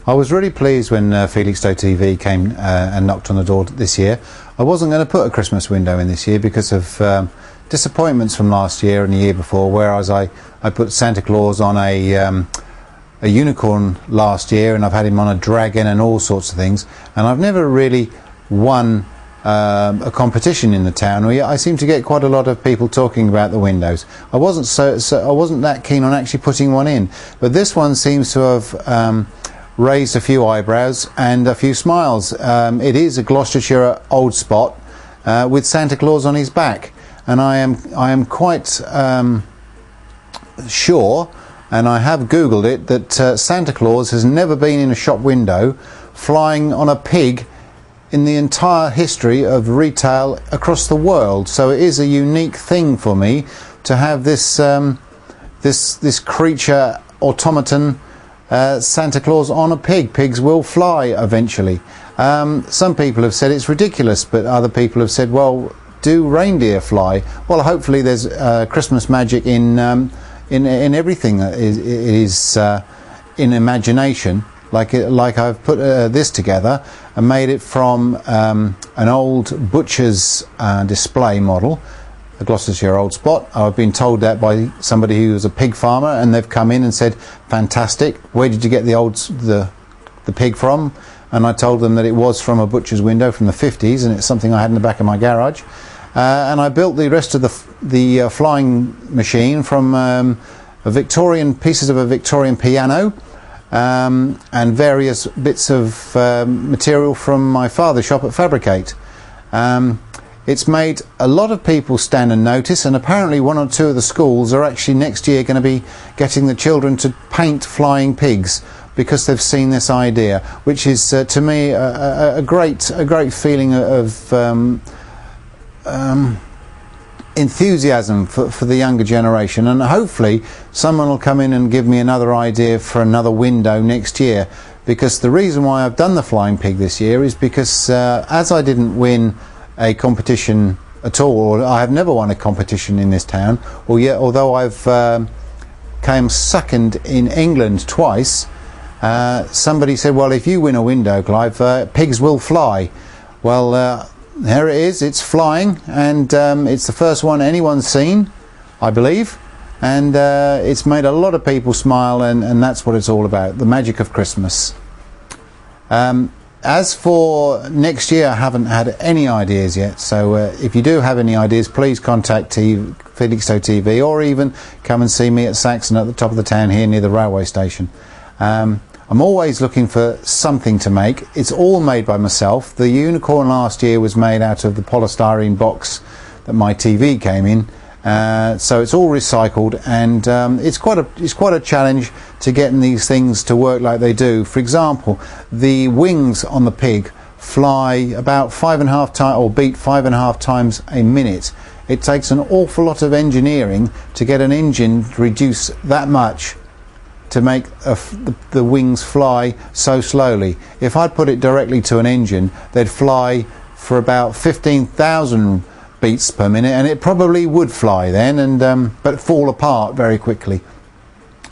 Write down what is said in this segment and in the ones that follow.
I was really pleased when Felixstowe TV came and knocked on the door this year. I wasn't going to put a Christmas window in this year because of disappointments from last year and the year before, whereas I put Santa Claus on a unicorn last year, and I've had him on a dragon and all sorts of things, and I've never really won a competition in the town. I seem to get quite a lot of people talking about the windows. I wasn't I wasn't that keen on actually putting one in, but this one seems to have raised a few eyebrows and a few smiles. It is a Gloucestershire old spot with Santa Claus on his back, and I am quite sure, and I have googled it, that Santa Claus has never been in a shop window flying on a pig in the entire history of retail across the world. So it is a unique thing for me to have this this creature automaton Santa Claus on a pig. Pigs will fly eventually. Some people have said it's ridiculous, but other people have said, well, do reindeer fly? Well, hopefully there's Christmas magic in everything that is in imagination. Like I've put this together and made it from an old butcher's display model, a Gloucestershire old spot. I've been told that by somebody who was a pig farmer, and they've come in and said, fantastic, where did you get the pig from? And I told them that it was from a butcher's window from the 50s, and it's something I had in the back of my garage. And I built the rest of the flying machine from pieces of a Victorian piano, and various bits of material from my father's shop at Fabricate. It's made a lot of people stand and notice, and apparently one or two of the schools are actually next year going to be getting the children to paint flying pigs because they've seen this idea, which is to me a great feeling of enthusiasm for the younger generation, and hopefully someone will come in and give me another idea for another window next year. Because the reason why I've done the flying pig this year is because as I didn't win a competition at all, or I have never won a competition in this town, although I've came second in England twice, somebody said, well, if you win a window, Clive, pigs will fly. Well, here it is, it's flying, and it's the first one anyone's seen, I believe, and it's made a lot of people smile, and that's what it's all about, the magic of Christmas. As for next year, I haven't had any ideas yet, so if you do have any ideas, please contact Felixstowe TV, or even come and see me at Saxon at the top of the town here near the railway station. I'm always looking for something to make. It's all made by myself. The unicorn last year was made out of the polystyrene box that my TV came in, so it's all recycled, and it's quite a challenge to getting these things to work like they do. For example, the wings on the pig fly about 5.5 times, or beat 5.5 times a minute. It takes an awful lot of engineering to get an engine to reduce that much to make the wings fly so slowly. If I'd put it directly to an engine, they'd fly for about 15,000 beats per minute, and it probably would fly then, and but fall apart very quickly.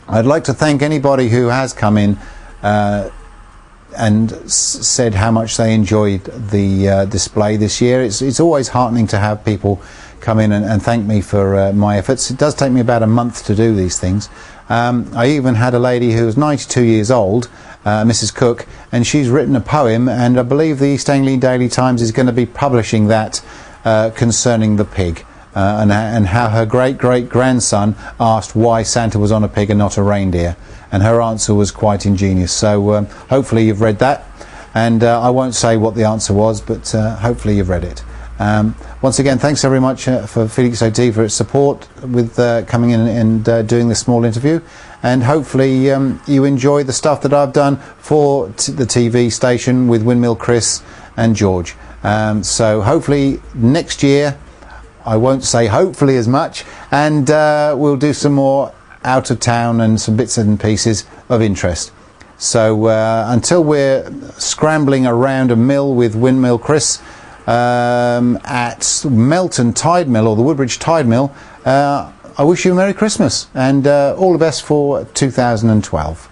I'd like to thank anybody who has come in and said how much they enjoyed the display this year. It's always heartening to have people come in and thank me for my efforts. It does take me about a month to do these things. I even had a lady who was 92 years old, Mrs. Cook, and she's written a poem, and I believe the East Anglia Daily Times is going to be publishing that concerning the pig, and how her great-great-grandson asked why Santa was on a pig and not a reindeer, and her answer was quite ingenious. So hopefully you've read that, and I won't say what the answer was, but hopefully you've read it. Once again, thanks very much for Felixstowe TV for its support with coming in and doing this small interview, and hopefully you enjoy the stuff that I've done for the TV station with Windmill Chris and George. So hopefully next year, I won't say hopefully as much, and we'll do some more out of town and some bits and pieces of interest. So until we're scrambling around a mill with Windmill Chris at Melton Tide Mill, or the Woodbridge Tide Mill, I wish you a Merry Christmas and all the best for 2012.